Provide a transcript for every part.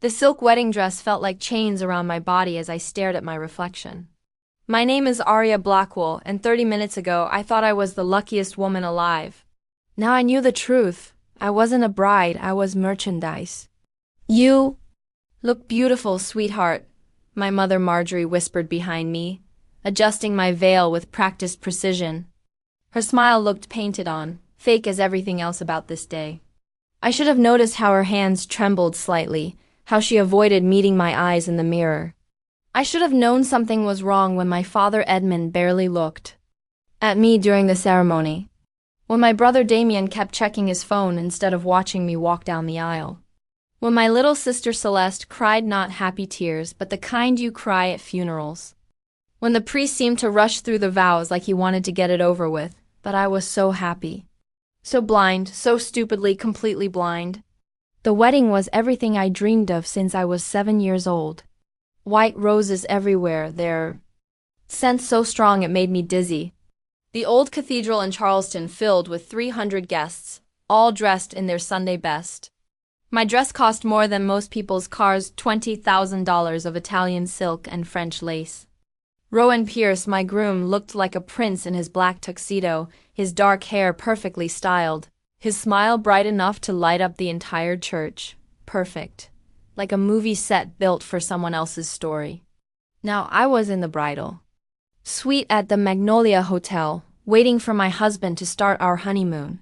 The silk wedding dress felt like chains around my body as I stared at my reflection. My name is Arya Blackwell, and 30 minutes ago I thought I was the luckiest woman alive. Now I knew the truth. I wasn't a bride, I was merchandise. You look beautiful, sweetheart, my mother Marjorie whispered behind me, adjusting my veil with practiced precision. Her smile looked painted on, fake as everything else about this day. I should have noticed how her hands trembled slightly, how she avoided meeting my eyes in the mirror. I should have known something was wrong when my father Edmund barely looked at me during the ceremony. When my brother Damien kept checking his phone instead of watching me walk down the aisle. When my little sister Celeste cried not happy tears, but the kind you cry at funerals. When the priest seemed to rush through the vows like he wanted to get it over with, but I was so happy. So blind, so stupidly, completely blind. The wedding was everything I dreamed of since I was 7 years old. White roses everywhere, their scent so strong it made me dizzy. The old cathedral in Charleston filled with 300 guests, all dressed in their Sunday best. My dress cost more than most people's cars, $20,000 of Italian silk and French lace. Rowan Pierce, my groom, looked like a prince in his black tuxedo, his dark hair perfectly styled, his smile bright enough to light up the entire church. Perfect. Like a movie set built for someone else's story. Now I was in the bridal suite at the Magnolia Hotel, waiting for my husband to start our honeymoon.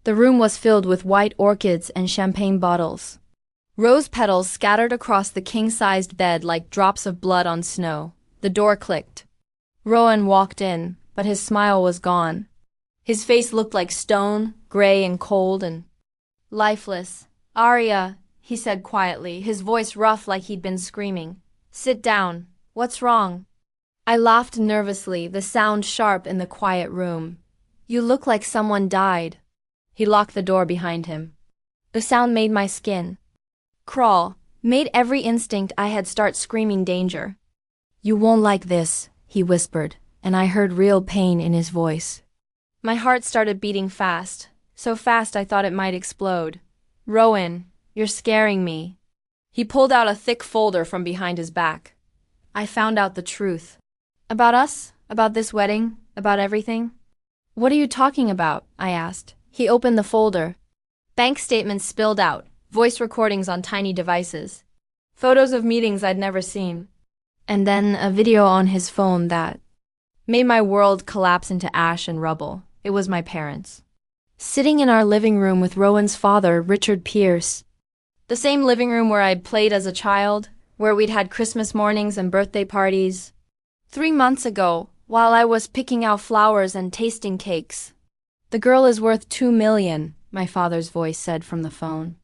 The room was filled with white orchids and champagne bottles. Rose petals scattered across the king-sized bed like drops of blood on snow. The door clicked. Rowan walked in, but his smile was gone. His face looked like stone, gray and cold and lifeless. "Arya," he said quietly, his voice rough like he'd been screaming. "Sit down. What's wrong?" I laughed nervously, the sound sharp in the quiet room. "You look like someone died." He locked the door behind him. The sound made my skin crawl, made every instinct I had start screaming danger. "You won't like this," he whispered, and I heard real pain in his voice. My heart started beating fast, so fast I thought it might explode. "Rowan, you're scaring me." He pulled out a thick folder from behind his back. I found out the truth. About us? About this wedding? About everything? "What are you talking about?" I asked. He opened the folder. Bank statements spilled out, voice recordings on tiny devices, photos of meetings I'd never seen, and then a video on his phone that made my world collapse into ash and rubble. It was my parents, sitting in our living room with Rowan's father, Richard Pierce. The same living room where I'd played as a child, where we'd had Christmas mornings and birthday parties. 3 months ago, while I was picking out flowers and tasting cakes. "The girl is worth $2 million, my father's voice said from the phone.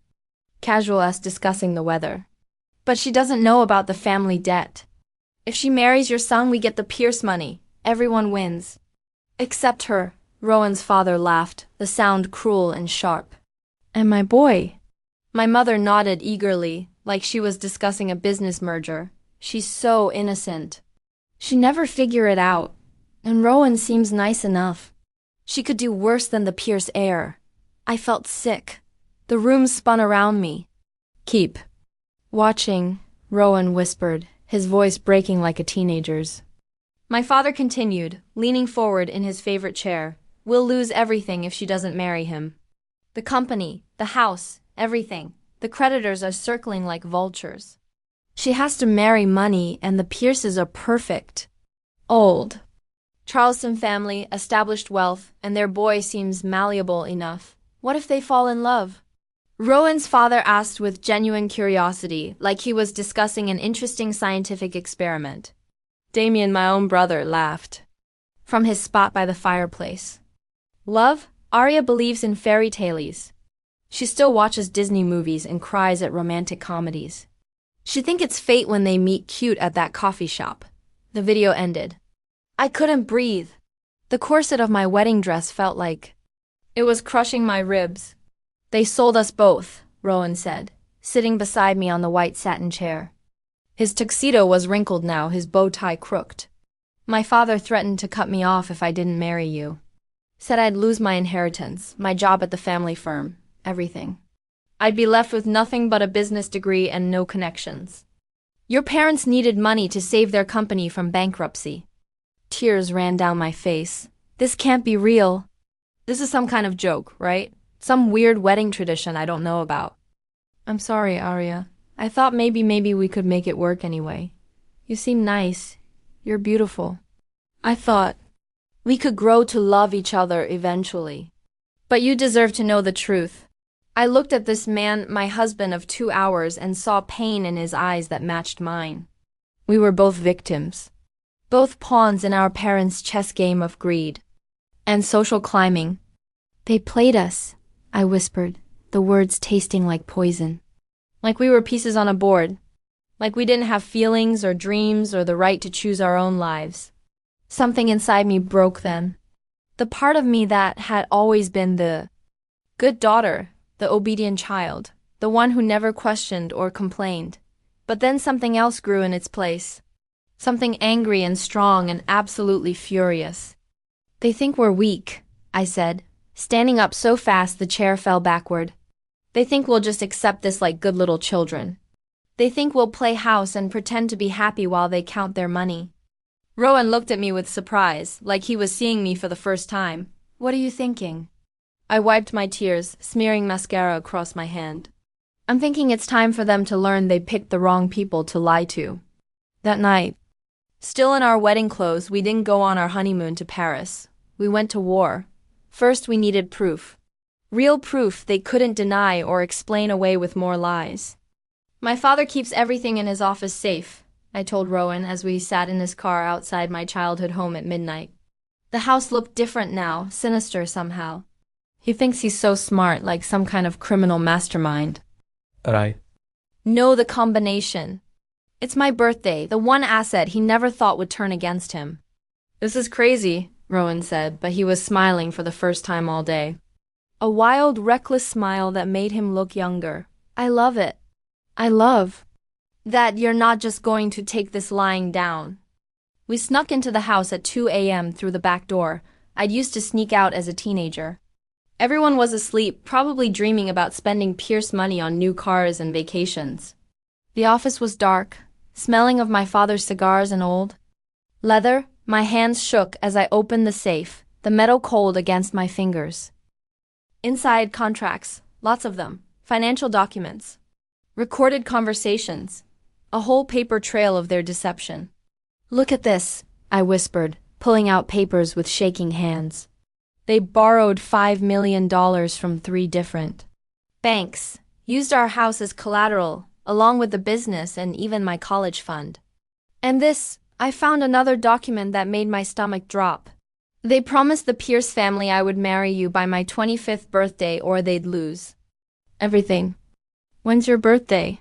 Casual us discussing the weather. "But she doesn't know about the family debt. If she marries your son, we get the Pierce money. Everyone wins." "Except her," Rowan's father laughed, the sound cruel and sharp. "And my boy?" My mother nodded eagerly, like she was discussing a business merger. "She's so innocent. She never figure it out. And Rowan seems nice enough. She could do worse than the Pierce heir." I felt sick. The room spun around me. "Keep watching," Rowan whispered, his voice breaking like a teenager's. My father continued, leaning forward in his favorite chair. "We'll lose everything if she doesn't marry him. The company, the house, everything. The creditors are circling like vultures. She has to marry money, and the Pierces are perfect. Old. Charleston family, established wealth, and their boy seems malleable enough. What if they fall in love?" Rowan's father asked with genuine curiosity, like he was discussing an interesting scientific experiment. Damien, my own brother, laughed from his spot by the fireplace. "Love? Arya believes in fairy tales. She still watches Disney movies and cries at romantic comedies. She thinks it's fate when they meet cute at that coffee shop." The video ended. I couldn't breathe. The corset of my wedding dress felt like it was crushing my ribs. "They sold us both," Rowan said, sitting beside me on the white satin chair. His tuxedo was wrinkled now, his bow tie crooked. "My father threatened to cut me off if I didn't marry you. Said I'd lose my inheritance, my job at the family firm, everything. I'd be left with nothing but a business degree and no connections. Your parents needed money to save their company from bankruptcy. Tears ran down my face. This can't be real. This is some kind of joke, right? Some weird wedding tradition I don't know about. I'm sorry, Arya. I thought maybe we could make it work anyway. You seem nice. You're beautiful. I thought we could grow to love each other eventually. But you deserve to know the truth. I looked at this man, my husband of 2 hours, and saw pain in his eyes that matched mine. We were both victims. Both pawns in our parents' chess game of greed and social climbing. They played us, I whispered, the words tasting like poison. Like we were pieces on a board. Like we didn't have feelings or dreams or the right to choose our own lives. Something inside me broke then. The part of me that had always been the good daughter, the obedient child, the one who never questioned or complained. But then something else grew in its place. Something angry and strong and absolutely furious. They think we're weak, I said, standing up so fast the chair fell backward. They think we'll just accept this like good little children. They think we'll play house and pretend to be happy while they count their money. Rowan looked at me with surprise, like he was seeing me for the first time. What are you thinking? I wiped my tears, smearing mascara across my hand. I'm thinking it's time for them to learn they picked the wrong people to lie to. That night, still in our wedding clothes, we didn't go on our honeymoon to Paris. We went to war. First, we needed proof. Real proof they couldn't deny or explain away with more lies. My father keeps everything in his office safe, I told Rowan as we sat in his car outside my childhood home at midnight. The house looked different now, sinister somehow. He thinks he's so smart, like some kind of criminal mastermind. Right. Know the combination. It's my birthday, the one asset he never thought would turn against him. This is crazy, Rowan said, but he was smiling for the first time all day. A wild, reckless smile that made him look younger. I love it. I love that you're not just going to take this lying down. We snuck into the house at 2 a.m. through the back door. I'd used to sneak out as a teenager. Everyone was asleep, probably dreaming about spending Pierce money on new cars and vacations. The office was dark, smelling of my father's cigars and old leather. My hands shook as I opened the safe, the metal cold against my fingers. Inside, contracts, lots of them, financial documents, recorded conversations, a whole paper trail of their deception. Look at this, I whispered, pulling out papers with shaking hands. They borrowed $5 million from 3 different banks, used our house as collateral, along with the business and even my college fund. And this, I found another document that made my stomach drop. They promised the Pierce family I would marry you by my 25th birthday or they'd lose everything. When's your birthday?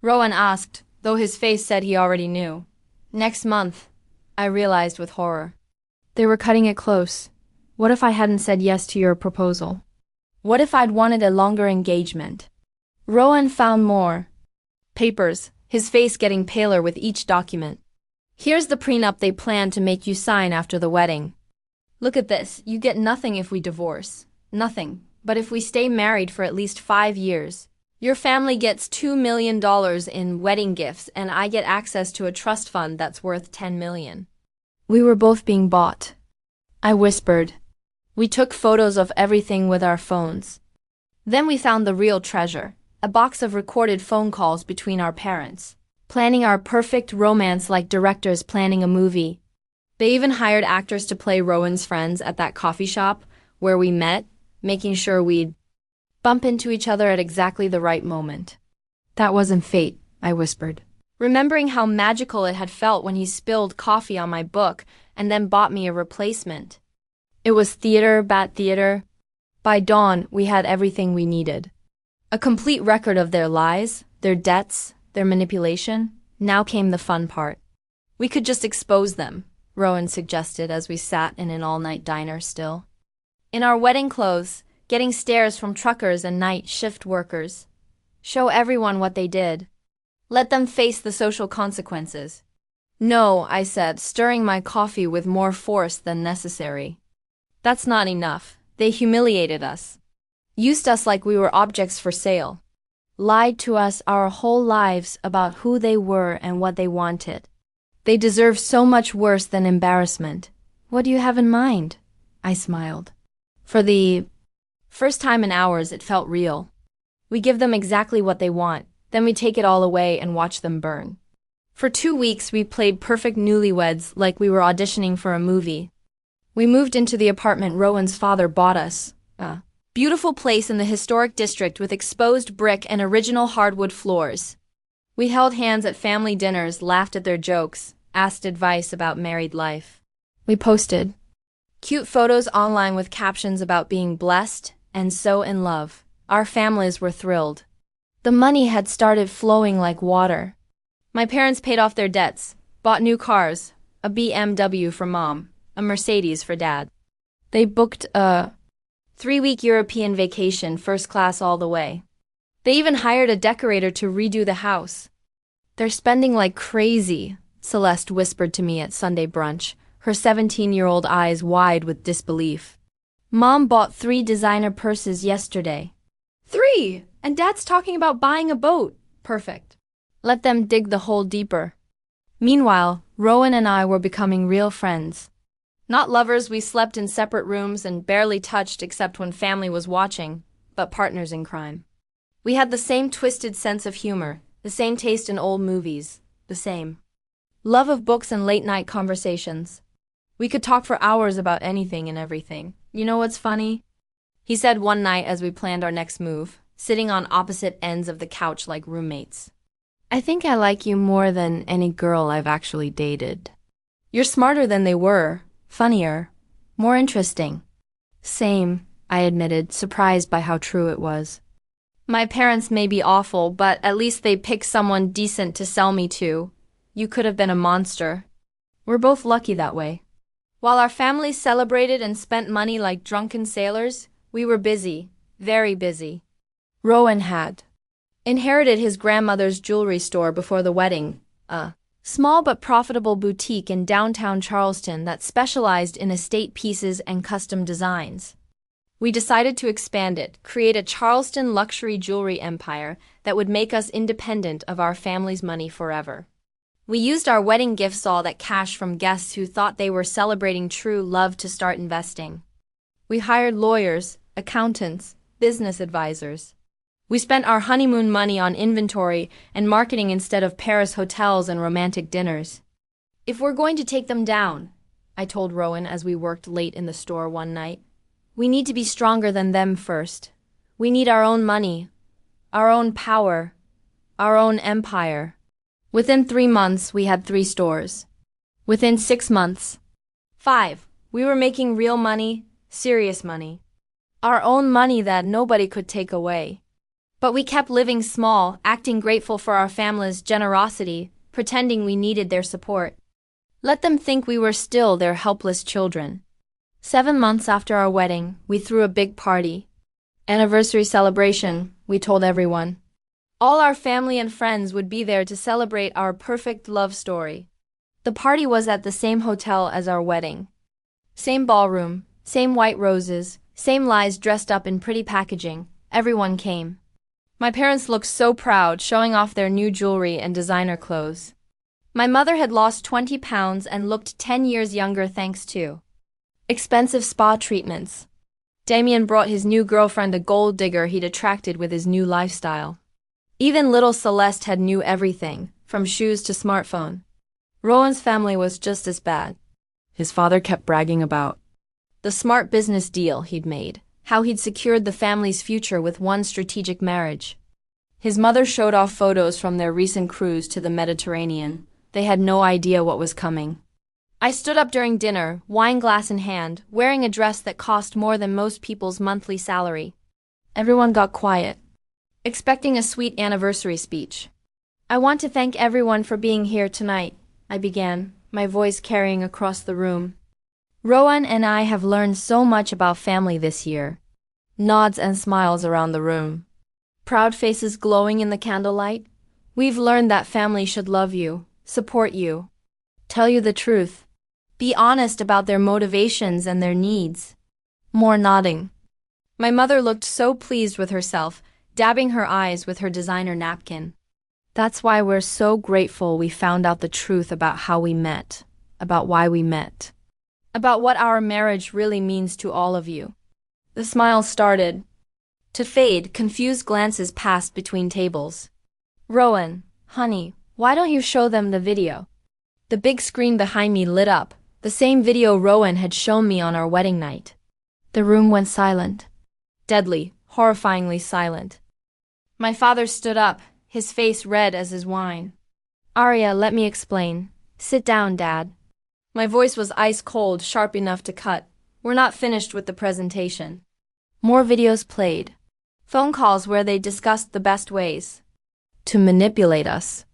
Rowan asked, though his face said he already knew. Next month, I realized with horror. They were cutting it close. What if I hadn't said yes to your proposal? What if I'd wanted a longer engagement? Rowan found more papers, his face getting paler with each document. Here's the prenup they planned to make you sign after the wedding. Look at this, you get nothing if we divorce. Nothing. But if we stay married for at least 5 years, your family gets $2 million in wedding gifts and I get access to a trust fund that's worth $10 million. We were both being bought. I whispered. We took photos of everything with our phones. Then we found the real treasure, a box of recorded phone calls between our parents, planning our perfect romance like directors planning a movie. They even hired actors to play Rowan's friends at that coffee shop where we met, making sure we'd bump into each other at exactly the right moment. That wasn't fate, I whispered, remembering how magical it had felt when he spilled coffee on my book and then bought me a replacement. It was theater, bat theater. By dawn, we had everything we needed. A complete record of their lies, their debts, their manipulation. Now came the fun part. We could just expose them, Rowan suggested as we sat in an all-night diner still. In our wedding clothes, getting stares from truckers and night shift workers. Show everyone what they did. Let them face the social consequences. No, I said, stirring my coffee with more force than necessary. That's not enough. They humiliated us. Used us like we were objects for sale. lied to us our whole lives about who they were and what they wanted. They deserve so much worse than embarrassment. What do you have in mind? I smiled. For the first time in hours, it felt real. We give them exactly what they want, then we take it all away and watch them burn. For 2 weeks, we played perfect newlyweds like we were auditioning for a movie. We moved into the apartment Rowan's father bought us. A beautiful place in the historic district with exposed brick and original hardwood floors. We held hands at family dinners, laughed at their jokes, asked advice about married life. We posted cute photos online with captions about being blessed and so in love. Our families were thrilled. The money had started flowing like water. My parents paid off their debts, bought new cars, a BMW for mom, a Mercedes for dad. They booked a 3-week European vacation, first class all the way. They even hired a decorator to redo the house. They're spending like crazy, Celeste whispered to me at Sunday brunch, her 17-year-old eyes wide with disbelief. Mom bought 3 designer purses yesterday. 3! And Dad's talking about buying a boat. Perfect. Let them dig the hole deeper. Meanwhile, Rowan and I were becoming real friends. Not lovers, we slept in separate rooms and barely touched except when family was watching, but partners in crime. We had the same twisted sense of humor, the same taste in old movies, the same love of books and late-night conversations. We could talk for hours about anything and everything. You know what's funny? He said one night as we planned our next move, sitting on opposite ends of the couch like roommates. I think I like you more than any girl I've actually dated. You're smarter than they were, funnier, more interesting. Same, I admitted, surprised by how true it was. My parents may be awful, but at least they picked someone decent to sell me to. You could have been a monster. We're both lucky that way. While our families celebrated and spent money like drunken sailors, we were busy, very busy. Rowan had inherited his grandmother's jewelry store before the wedding, a small but profitable boutique in downtown Charleston that specialized in estate pieces and custom designs. We decided to expand it, create a Charleston luxury jewelry empire that would make us independent of our family's money forever. We used our wedding gifts, all that cash from guests who thought they were celebrating true love, to start investing. We hired lawyers, accountants, business advisors. We spent our honeymoon money on inventory and marketing instead of Paris hotels and romantic dinners. If we're going to take them down, I told Rowan as we worked late in the store one night, we need to be stronger than them first. We need our own money, our own power, our own empire. Within 3 months, we had 3 stores. Within 6 months, 5. We were making real money, serious money. Our own money that nobody could take away. But we kept living small, acting grateful for our family's generosity, pretending we needed their support. Let them think we were still their helpless children. 7 months after our wedding, we threw a big party. Anniversary celebration, we told everyone. All our family and friends would be there to celebrate our perfect love story. The party was at the same hotel as our wedding. Same ballroom, same white roses, same lies dressed up in pretty packaging. Everyone came. My parents looked so proud, showing off their new jewelry and designer clothes. My mother had lost 20 pounds and looked 10 years younger thanks to expensive spa treatments. Damien brought his new girlfriend, a gold digger he'd attracted with his new lifestyle. Even little Celeste had new everything, from shoes to smartphone. Rowan's family was just as bad. His father kept bragging about the smart business deal he'd made, how he'd secured the family's future with one strategic marriage. His mother showed off photos from their recent cruise to the Mediterranean. They had no idea what was coming. I stood up during dinner, wine glass in hand, wearing a dress that cost more than most people's monthly salary. Everyone got quiet, expecting a sweet anniversary speech. I want to thank everyone for being here tonight, I began, my voice carrying across the room. Rowan and I have learned so much about family this year. Nods and smiles around the room. Proud faces glowing in the candlelight. We've learned that family should love you, support you, tell you the truth, be honest about their motivations and their needs. More nodding. My mother looked so pleased with herself, dabbing her eyes with her designer napkin. That's why we're so grateful we found out the truth about how we met, about why we met, about what our marriage really means to all of you. The smile started to fade, confused glances passed between tables. Rowan, honey, why don't you show them the video? The big screen behind me lit up, the same video Rowan had shown me on our wedding night. The room went silent. Deadly, horrifyingly silent. My father stood up, his face red as his wine. Arya, let me explain. Sit down, Dad. My voice was ice cold, sharp enough to cut. We're not finished with the presentation. More videos played. Phone calls where they discussed the best ways to manipulate us.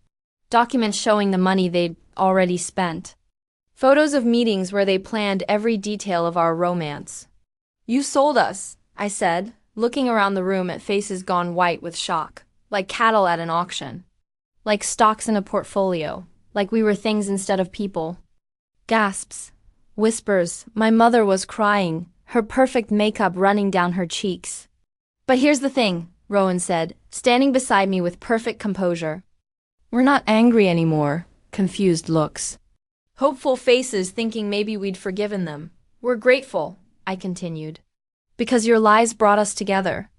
Documents showing the money they'd already spent. Photos of meetings where they planned every detail of our romance. You sold us, I said, looking around the room at faces gone white with shock, like cattle at an auction. Like stocks in a portfolio, like we were things instead of people. Gasps, whispers, my mother was crying, her perfect makeup running down her cheeks. But here's the thing, Rowan said, standing beside me with perfect composure. We're not angry anymore, confused looks. Hopeful faces thinking maybe we'd forgiven them. We're grateful, I continued. Because your lies brought us together.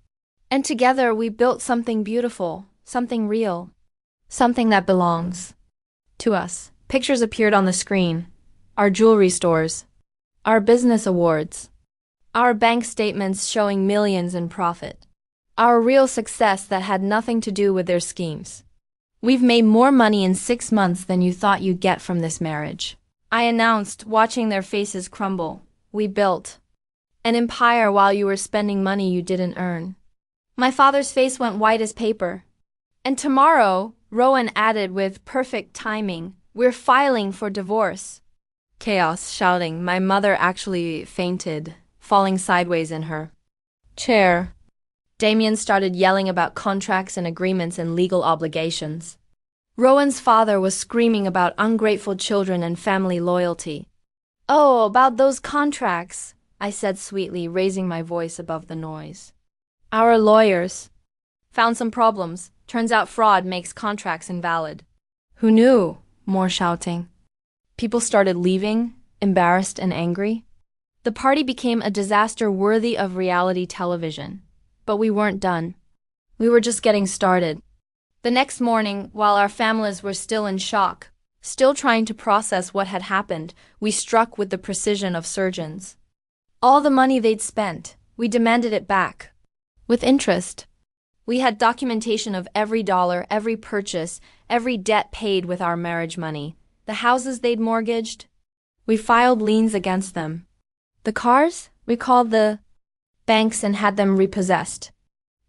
And together we built something beautiful, something real. Something that belongs to us. Pictures appeared on the screen. Our jewelry stores. Our business awards. Our bank statements showing millions in profit. Our real success that had nothing to do with their schemes. We've made more money in 6 months than you thought you'd get from this marriage. I announced, watching their faces crumble. We built an empire while you were spending money you didn't earn. My father's face went white as paper. And tomorrow, Rowan added with perfect timing, we're filing for divorce. Chaos, shouting. My mother actually fainted, falling sideways in her chair. Damien started yelling about contracts and agreements and legal obligations. Rowan's father was screaming about ungrateful children and family loyalty. Oh, about those contracts, I said sweetly, raising my voice above the noise. Our lawyers found some problems. Turns out fraud makes contracts invalid. Who knew? More shouting. People started leaving, embarrassed and angry. The party became a disaster worthy of reality television. But we weren't done. We were just getting started. The next morning, while our families were still in shock, still trying to process what had happened, we struck with the precision of surgeons. All the money they'd spent, we demanded it back. With interest. We had documentation of every dollar, every purchase, every debt paid with our marriage money. The houses they'd mortgaged, we filed liens against them. The cars, we called the banks and had them repossessed.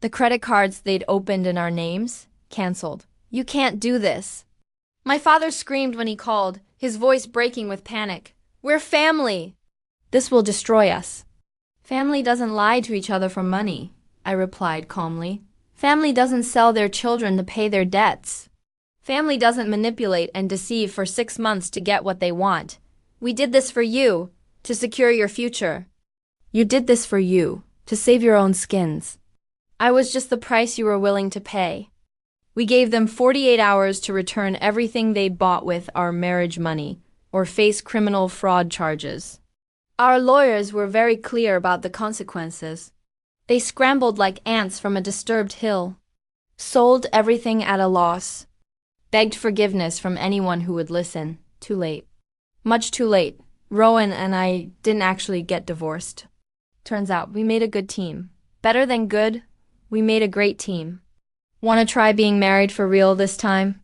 The credit cards they'd opened in our names, canceled. You can't do this. My father screamed when he called, his voice breaking with panic. We're family. This will destroy us. Family doesn't lie to each other for money, I replied calmly. Family doesn't sell their children to pay their debts. Family doesn't manipulate and deceive for 6 months to get what they want. We did this for you, to secure your future. You did this for you, to save your own skins. I was just the price you were willing to pay. We gave them 48 hours to return everything they bought with our marriage money, or face criminal fraud charges. Our lawyers were very clear about the consequences. They scrambled like ants from a disturbed hill, sold everything at a loss, begged forgiveness from anyone who would listen. Too late. Much too late. Rowan and I didn't actually get divorced. Turns out we made a good team. Better than good, we made a great team. Want to try being married for real this time?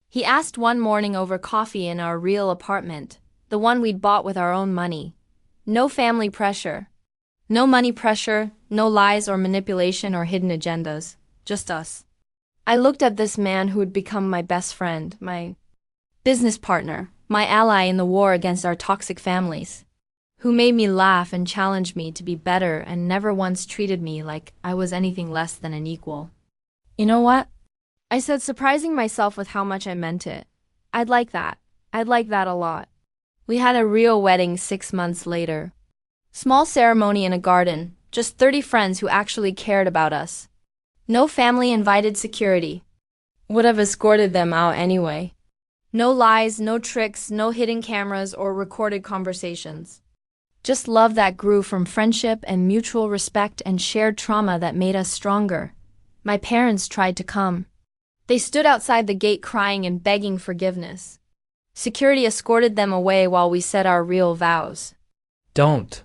He asked one morning over coffee in our real apartment, the one we'd bought with our own money. No family pressure. No money pressure, no lies or manipulation or hidden agendas. Just us. I looked at this man who had become my best friend, my business partner, my ally in the war against our toxic families, who made me laugh and challenged me to be better and never once treated me like I was anything less than an equal. You know what? I said, surprising myself with how much I meant it. I'd like that. I'd like that a lot. We had a real wedding 6 months later. Small ceremony in a garden, just 30 friends who actually cared about us. No family invited security. Would have escorted them out anyway. No lies, no tricks, no hidden cameras or recorded conversations. Just love that grew from friendship and mutual respect and shared trauma that made us stronger. My parents tried to come. They stood outside the gate crying and begging forgiveness. Security escorted them away while we said our real vows. Don't.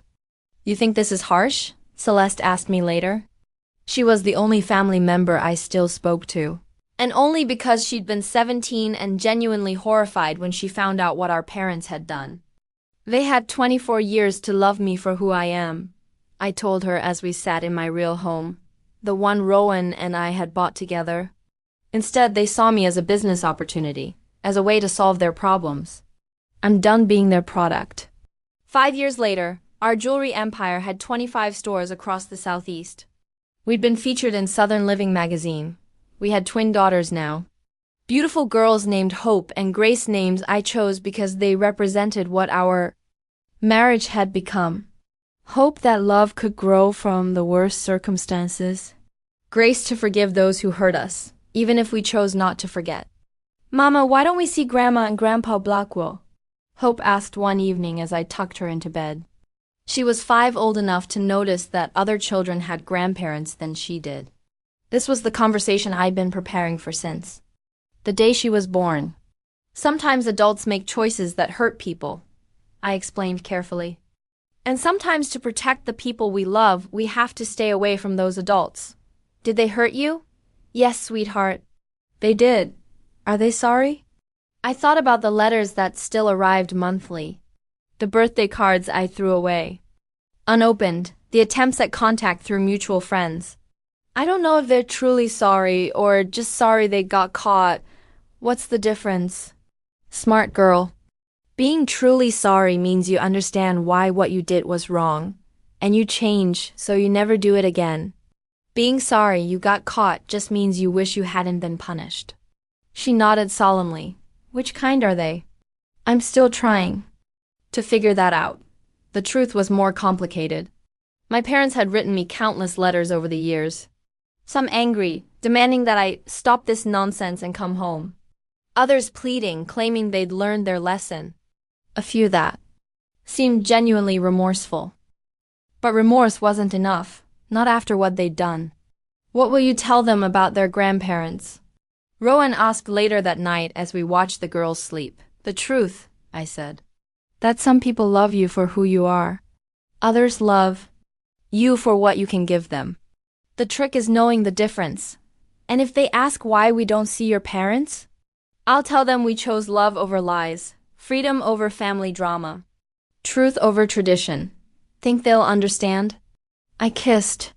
You think this is harsh? Celeste asked me later. She was the only family member I still spoke to. And only because she'd been 17 and genuinely horrified when she found out what our parents had done. They had 24 years to love me for who I am, I told her as we sat in my real home, the one Rowan and I had bought together. Instead, they saw me as a business opportunity, as a way to solve their problems. I'm done being their product. 5 years later, our jewelry empire had 25 stores across the Southeast. We'd been featured in Southern Living magazine. We had twin daughters now. Beautiful girls named Hope and Grace, names I chose because they represented what our marriage had become. Hope that love could grow from the worst circumstances. Grace to forgive those who hurt us, even if we chose not to forget. Mama, why don't we see Grandma and Grandpa Blackwell? Hope asked one evening as I tucked her into bed. She was 5, old enough to notice that other children had grandparents than she did. This was the conversation I'd been preparing for since the day she was born. Sometimes adults make choices that hurt people, I explained carefully. And sometimes to protect the people we love, we have to stay away from those adults. Did they hurt you? Yes, sweetheart. They did. Are they sorry? I thought about the letters that still arrived monthly. The birthday cards I threw away. Unopened, the attempts at contact through mutual friends. I don't know if they're truly sorry or just sorry they got caught. What's the difference? Smart girl. Being truly sorry means you understand why what you did was wrong, and you change so you never do it again. Being sorry you got caught just means you wish you hadn't been punished. She nodded solemnly. Which kind are they? I'm still trying to figure that out. The truth was more complicated. My parents had written me countless letters over the years. Some angry, demanding that I stop this nonsense and come home. Others pleading, claiming they'd learned their lesson. A few that seemed genuinely remorseful. But remorse wasn't enough, not after what they'd done. What will you tell them about their grandparents? Rowan asked later that night as we watched the girls sleep. The truth, I said. That some people love you for who you are. Others love you for what you can give them. The trick is knowing the difference. And if they ask why we don't see your parents, I'll tell them we chose love over lies, freedom over family drama, truth over tradition. Think they'll understand? I kissed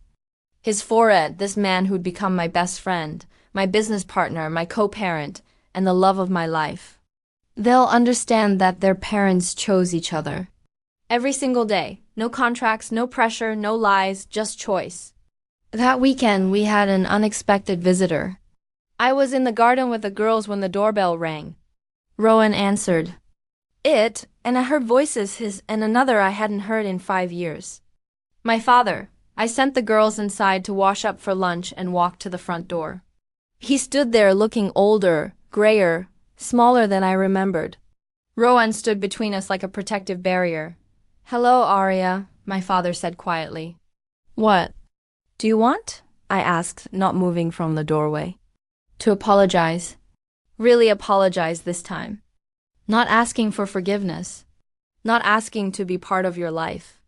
his forehead, this man who'd become my best friend, my business partner, my co-parent, and the love of my life. They'll understand that their parents chose each other. Every single day. No contracts, no pressure, no lies, just choice. That weekend, we had an unexpected visitor. I was in the garden with the girls when the doorbell rang. Rowan answered it, and I heard voices, his and another I hadn't heard in 5 years. My father. I sent the girls inside to wash up for lunch and walked to the front door. He stood there looking older, grayer, smaller than I remembered. Rowan stood between us like a protective barrier. Hello, Arya, my father said quietly. What do you want? I asked, not moving from the doorway. To apologize. Really apologize this time. Not asking for forgiveness. Not asking to be part of your life.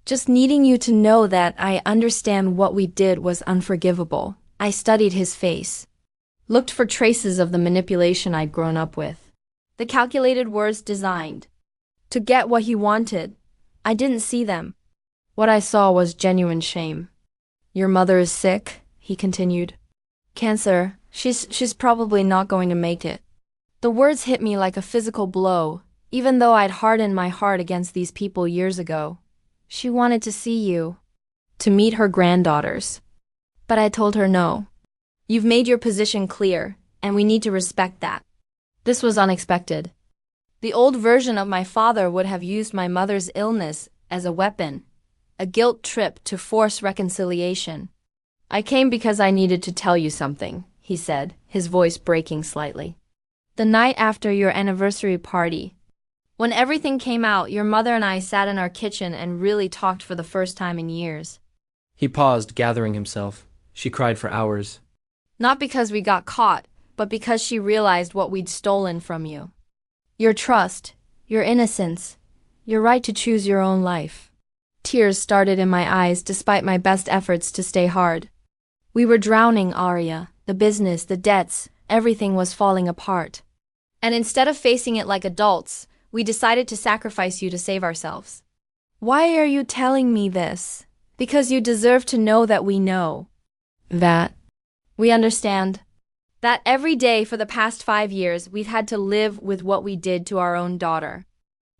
Just needing you to know that I understand what we did was unforgivable. I studied his face. Looked for traces of the manipulation I'd grown up with. The calculated words designed to get what he wanted. I didn't see them. What I saw was genuine shame. Your mother is sick, he continued. Cancer. She's probably not going to make it. The words hit me like a physical blow, even though I'd hardened my heart against these people years ago. She wanted to see you, to meet her granddaughters. But I told her no. You've made your position clear, and we need to respect that. This was unexpected. The old version of my father would have used my mother's illness as a weapon, a guilt trip to force reconciliation. I came because I needed to tell you something, he said, his voice breaking slightly. The night after your anniversary party, when everything came out, your mother and I sat in our kitchen and really talked for the first time in years. He paused, gathering himself. She cried for hours. Not because we got caught, but because she realized what we'd stolen from you. Your trust, your innocence, your right to choose your own life. Tears started in my eyes despite my best efforts to stay hard. We were drowning, Arya. The business, the debts, everything was falling apart. And instead of facing it like adults, we decided to sacrifice you to save ourselves. Why are you telling me this? Because you deserve to know that we know. That we understand. That every day for the past 5 years we've had to live with what we did to our own daughter.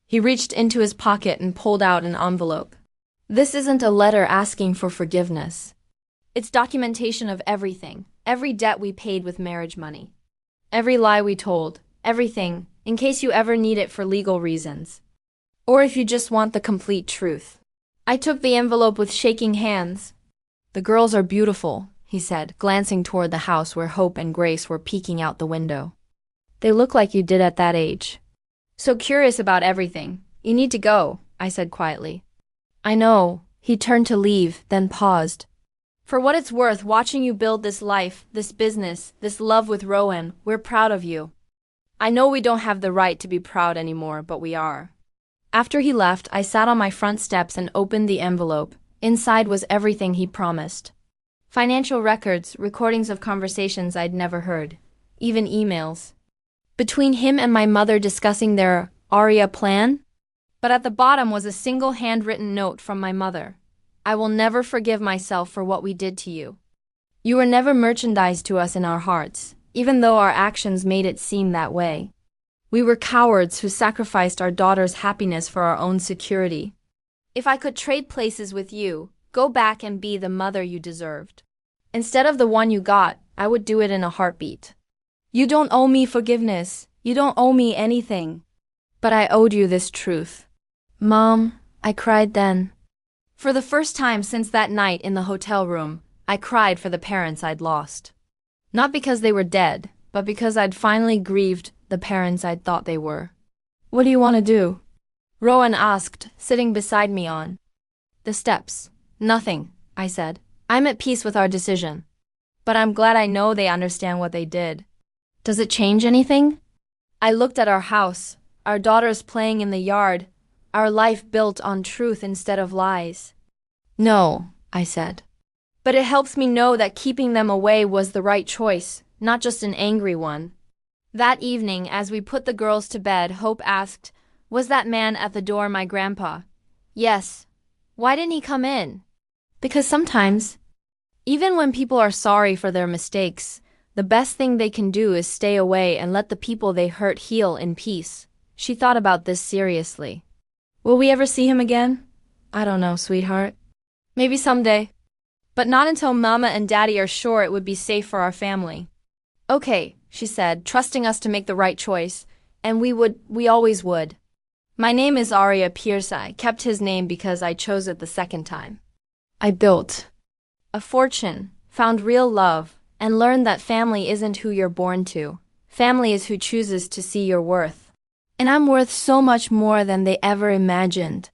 He reached into his pocket and pulled out an envelope. This isn't a letter asking for forgiveness. It's documentation of everything, every debt we paid with marriage money. Every lie we told, everything, in case you ever need it for legal reasons. Or if you just want the complete truth. I took the envelope with shaking hands. The girls are beautiful, he said, glancing toward the house where Hope and Grace were peeking out the window. They look like you did at that age. So curious about everything. You need to go, I said quietly. I know. He turned to leave, then paused. For what it's worth, watching you build this life, this business, this love with Rowan, we're proud of you. I know we don't have the right to be proud anymore, but we are. After he left, I sat on my front steps and opened the envelope. Inside was everything he promised. Financial records, recordings of conversations I'd never heard, even emails. Between him and my mother discussing their Arya plan? But at the bottom was a single handwritten note from my mother. I will never forgive myself for what we did to you. You were never merchandise to us in our hearts, even though our actions made it seem that way. We were cowards who sacrificed our daughter's happiness for our own security. If I could trade places with you, go back and be the mother you deserved. Instead of the one you got, I would do it in a heartbeat. You don't owe me forgiveness. You don't owe me anything. But I owed you this truth. Mom, I cried then. For the first time since that night in the hotel room, I cried for the parents I'd lost. Not because they were dead, but because I'd finally grieved the parents I'd thought they were. What do you want to do? Rowan asked, sitting beside me on the steps. Nothing, I said. I'm at peace with our decision. But I'm glad I know they understand what they did. Does it change anything? I looked at our house, our daughters playing in the yard, our life built on truth instead of lies. No, I said. But it helps me know that keeping them away was the right choice, not just an angry one. That evening, as we put the girls to bed, Hope asked, "Was that man at the door my grandpa?" Yes. Why didn't he come in? Because sometimes, even when people are sorry for their mistakes, the best thing they can do is stay away and let the people they hurt heal in peace. She thought about this seriously. Will we ever see him again? I don't know, sweetheart. Maybe someday. But not until Mama and Daddy are sure it would be safe for our family. Okay, she said, trusting us to make the right choice, and we always would. My name is Arya Pierce. I kept his name because I chose it the second time. I built a fortune, found real love, and learned that family isn't who you're born to. Family is who chooses to see your worth. And I'm worth so much more than they ever imagined.